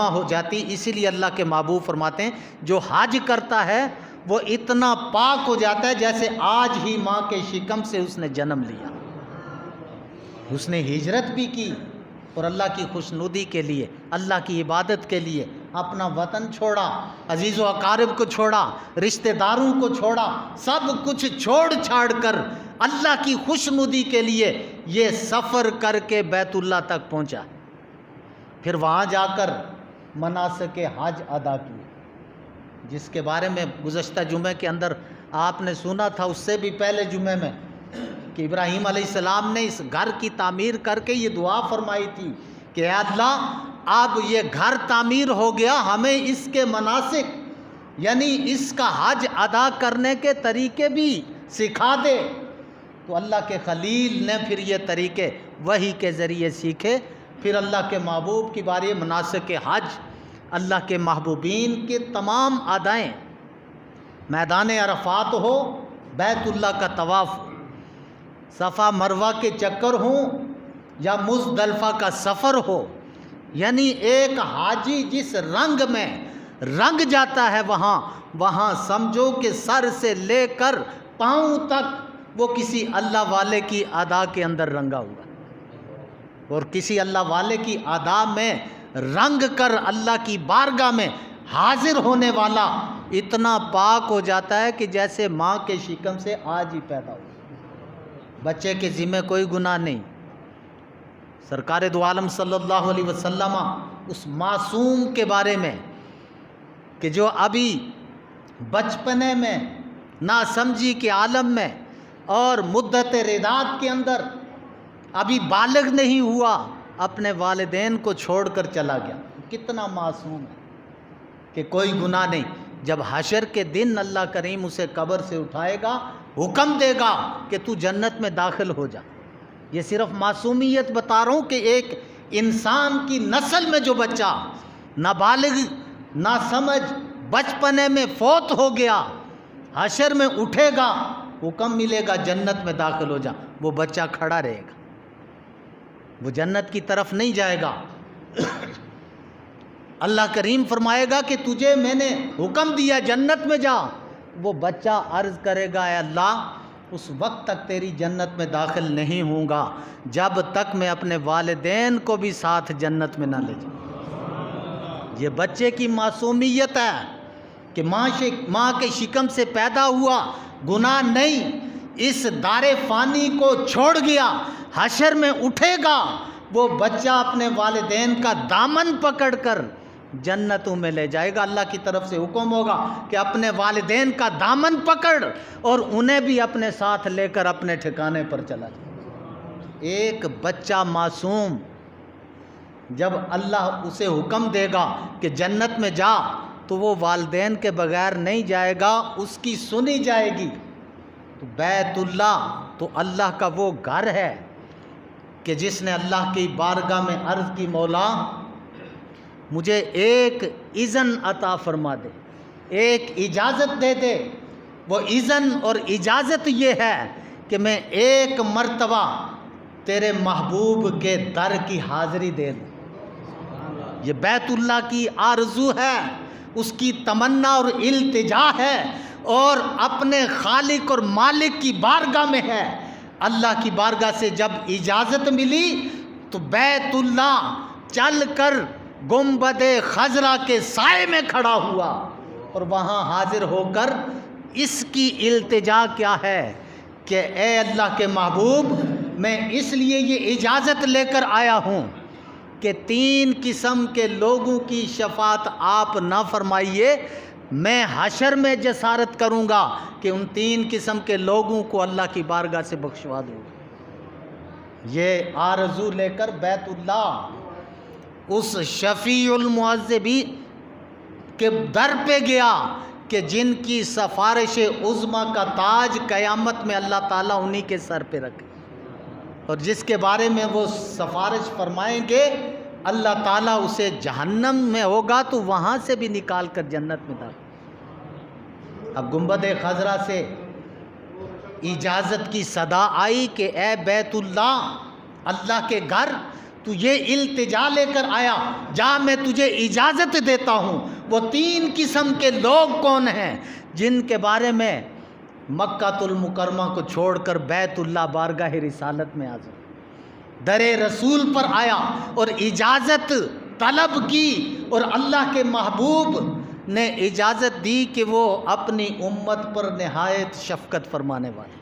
ہو جاتی. اسی لیے اللہ کے محبوب فرماتے ہیں جو حج کرتا ہے وہ اتنا پاک ہو جاتا ہے جیسے آج ہی ماں کے شکم سے اس نے جنم لیا. اس نے ہجرت بھی کی اور اللہ کی خوشنودی کے لیے، اللہ کی عبادت کے لیے اپنا وطن چھوڑا، عزیز و اقارب کو چھوڑا، رشتہ داروں کو چھوڑا، سب کچھ چھوڑ چھاڑ کر اللہ کی خوشنودی کے لیے یہ سفر کر کے بیت اللہ تک پہنچا. پھر وہاں جا کر مناسک حج ادا کیے، جس کے بارے میں گزشتہ جمعے کے اندر آپ نے سنا تھا، اس سے بھی پہلے جمعے میں، کہ ابراہیم علیہ السلام نے اس گھر کی تعمیر کر کے یہ دعا فرمائی تھی کہ اے اللہ اب یہ گھر تعمیر ہو گیا، ہمیں اس کے مناسک یعنی اس کا حج ادا کرنے کے طریقے بھی سکھا دے. تو اللہ کے خلیل نے پھر یہ طریقے وحی کے ذریعے سیکھے. پھر اللہ کے محبوب کی باری مناسک حج، اللہ کے محبوبین کے تمام ادائیں، میدان عرفات ہو، بیت اللہ کا طواف، صفا مروہ کے چکر ہوں یا مزدلفہ کا سفر ہو، یعنی ایک حاجی جس رنگ میں رنگ جاتا ہے وہاں سمجھو کہ سر سے لے کر پاؤں تک وہ کسی اللہ والے کی ادا کے اندر رنگا ہوا، اور کسی اللہ والے کی ادا میں رنگ کر اللہ کی بارگاہ میں حاضر ہونے والا اتنا پاک ہو جاتا ہے کہ جیسے ماں کے شکم سے آج ہی پیدا ہو. بچے کے ذمہ کوئی گناہ نہیں. سرکار دو عالم صلی اللہ علیہ وسلم اس معصوم کے بارے میں کہ جو ابھی بچپنے میں ناسمجھی کے عالم میں اور مدت رضاعت کے اندر ابھی بالغ نہیں ہوا، اپنے والدین کو چھوڑ کر چلا گیا. کتنا معصوم ہے کہ کوئی گناہ نہیں. جب حشر کے دن اللہ کریم اسے قبر سے اٹھائے گا، حکم دے گا کہ تو جنت میں داخل ہو جا. یہ صرف معصومیت بتا رہا ہوں کہ ایک انسان کی نسل میں جو بچہ نابالغ، ناسمجھ، بچپنے میں فوت ہو گیا، حشر میں اٹھے گا، حکم ملے گا جنت میں داخل ہو جا، وہ بچہ کھڑا رہے گا، وہ جنت کی طرف نہیں جائے گا. اللہ کریم فرمائے گا کہ تجھے میں نے حکم دیا جنت میں جا. وہ بچہ عرض کرے گا اے اللہ اس وقت تک تیری جنت میں داخل نہیں ہوں گا جب تک میں اپنے والدین کو بھی ساتھ جنت میں نہ لے جاؤں. یہ بچے کی معصومیت ہے کہ ماں کے شکم سے پیدا ہوا، گناہ نہیں، اس دار فانی کو چھوڑ گیا، حشر میں اٹھے گا، وہ بچہ اپنے والدین کا دامن پکڑ کر جنتوں میں لے جائے گا. اللہ کی طرف سے حکم ہوگا کہ اپنے والدین کا دامن پکڑ اور انہیں بھی اپنے ساتھ لے کر اپنے ٹھکانے پر چلا جائے. ایک بچہ معصوم جب اللہ اسے حکم دے گا کہ جنت میں جا تو وہ والدین کے بغیر نہیں جائے گا، اس کی سنی جائے گی. تو بیت اللہ تو اللہ کا وہ گھر ہے کہ جس نے اللہ کی بارگاہ میں عرض کی مولا مجھے ایک اذن عطا فرما دے، ایک اجازت دے دے. وہ اذن اور اجازت یہ ہے کہ میں ایک مرتبہ تیرے محبوب کے در کی حاضری دے دوں. یہ بیت اللہ کی آرزو ہے، اس کی تمنا اور التجا ہے، اور اپنے خالق اور مالک کی بارگاہ میں ہے. اللہ کی بارگاہ سے جب اجازت ملی تو بیت اللہ چل کر گنبد خضرا کے سائے میں کھڑا ہوا اور وہاں حاضر ہو کر اس کی التجا کیا ہے کہ اے اللہ کے محبوب میں اس لیے یہ اجازت لے کر آیا ہوں کہ 3 قسم کے لوگوں کی شفاعت آپ نہ فرمائیے، میں حشر میں جسارت کروں گا کہ ان 3 قسم کے لوگوں کو اللہ کی بارگاہ سے بخشوا دوں. یہ آرزو لے کر بیت اللہ اس شفیع المعذبین کے در پہ گیا کہ جن کی سفارش عظمیٰ کا تاج قیامت میں اللہ تعالیٰ انہی کے سر پہ رکھے، اور جس کے بارے میں وہ سفارش فرمائیں گے اللہ تعالیٰ اسے جہنم میں ہوگا تو وہاں سے بھی نکال کر جنت میں داخل. اب گنبد خضرا سے اجازت کی صدا آئی کہ اے بیت اللہ، اللہ کے گھر تو یہ التجا لے کر آیا، جا میں تجھے اجازت دیتا ہوں۔ وہ 3 قسم کے لوگ کون ہیں جن کے بارے میں مکہ المکرمہ کو چھوڑ کر بیت اللہ بارگاہ رسالت میں حاضر در رسول پر آیا اور اجازت طلب کی، اور اللہ کے محبوب نے اجازت دی کہ وہ اپنی امت پر نہایت شفقت فرمانے والے۔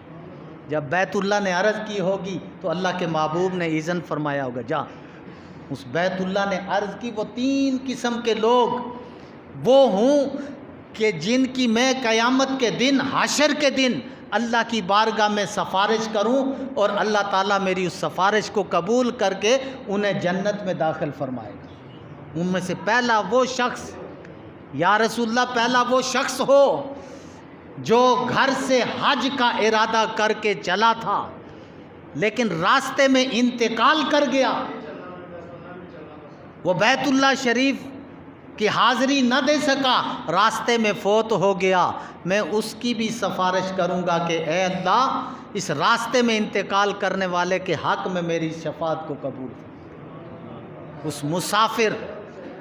جب بیت اللہ نے عرض کی ہوگی تو اللہ کے محبوب نے اذن فرمایا ہوگا، جا۔ اس بیت اللہ نے عرض کی، وہ 3 قسم کے لوگ وہ ہوں کہ جن کی میں قیامت کے دن، حشر کے دن اللہ کی بارگاہ میں سفارش کروں، اور اللہ تعالیٰ میری اس سفارش کو قبول کر کے انہیں جنت میں داخل فرمائے گا۔ ان میں سے پہلا وہ شخص، یا رسول اللہ پہلا وہ شخص ہو جو گھر سے حج کا ارادہ کر کے چلا تھا لیکن راستے میں انتقال کر گیا، وہ بیت اللہ شریف کی حاضری نہ دے سکا، راستے میں فوت ہو گیا، میں اس کی بھی سفارش کروں گا کہ اے اللہ اس راستے میں انتقال کرنے والے کے حق میں میری شفاعت کو قبول کر۔ اس مسافر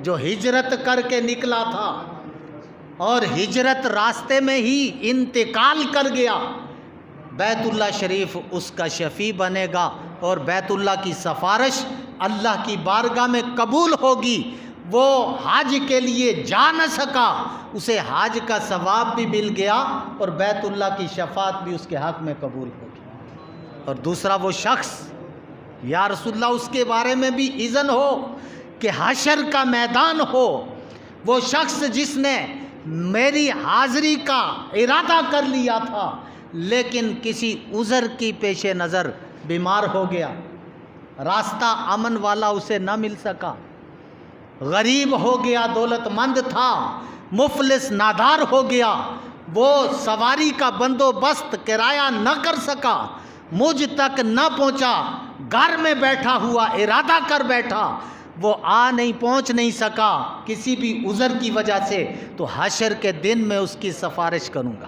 جو ہجرت کر کے نکلا تھا اور ہجرت راستے میں ہی انتقال کر گیا، بیت اللہ شریف اس کا شفیع بنے گا اور بیت اللہ کی سفارش اللہ کی بارگاہ میں قبول ہوگی۔ وہ حج کے لیے جا نہ سکا، اسے حج کا ثواب بھی مل گیا اور بیت اللہ کی شفاعت بھی اس کے حق میں قبول ہوگی۔ اور دوسرا وہ شخص، یا رسول اللہ اس کے بارے میں بھی اذن ہو کہ حشر کا میدان ہو، وہ شخص جس نے میری حاضری کا ارادہ کر لیا تھا لیکن کسی عذر کی پیش نظر بیمار ہو گیا، راستہ امن والا اسے نہ مل سکا، غریب ہو گیا، دولت مند تھا، مفلس نادار ہو گیا، وہ سواری کا بندوبست کرایہ نہ کر سکا، مجھ تک نہ پہنچا، گھر میں بیٹھا ہوا ارادہ کر بیٹھا، وہ پہنچ نہیں سکا کسی بھی عذر کی وجہ سے، تو حشر کے دن میں اس کی سفارش کروں گا۔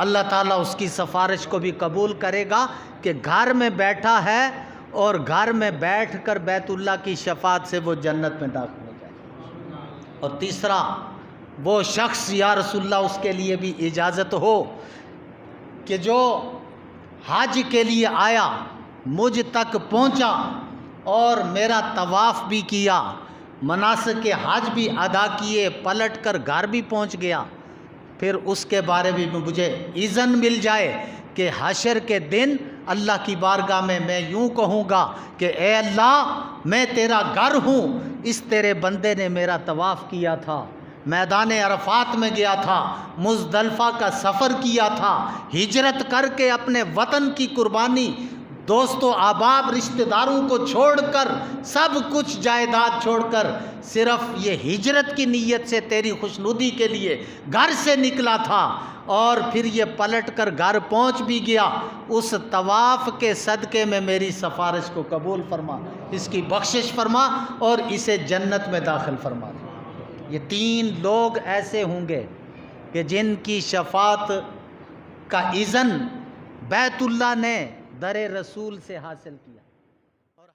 اللہ تعالیٰ اس کی سفارش کو بھی قبول کرے گا کہ گھر میں بیٹھا ہے اور گھر میں بیٹھ کر بیت اللہ کی شفاعت سے وہ جنت میں داخل ہو جائے۔ اور تیسرا وہ شخص، یا رسول اللہ اس کے لیے بھی اجازت ہو کہ جو حج کے لیے آیا، مجھ تک پہنچا اور میرا طواف بھی کیا، مناسک حج بھی ادا کیے، پلٹ کر گھر بھی پہنچ گیا، پھر اس کے بارے میں مجھے اذن مل جائے کہ حشر کے دن اللہ کی بارگاہ میں یوں کہوں گا کہ اے اللہ میں تیرا گھر ہوں، اس تیرے بندے نے میرا طواف کیا تھا، میدان عرفات میں گیا تھا، مزدلفہ کا سفر کیا تھا، ہجرت کر کے اپنے وطن کی قربانی، دوست و احباب رشتہ داروں کو چھوڑ کر، سب کچھ جائیداد چھوڑ کر، صرف یہ ہجرت کی نیت سے تیری خوشنودی کے لیے گھر سے نکلا تھا، اور پھر یہ پلٹ کر گھر پہنچ بھی گیا، اس طواف کے صدقے میں میری سفارش کو قبول فرما، اس کی بخشش فرما اور اسے جنت میں داخل فرما دے۔ یہ 3 لوگ ایسے ہوں گے کہ جن کی شفاعت کا اذن بیت اللہ نے در رسول سے حاصل کیا۔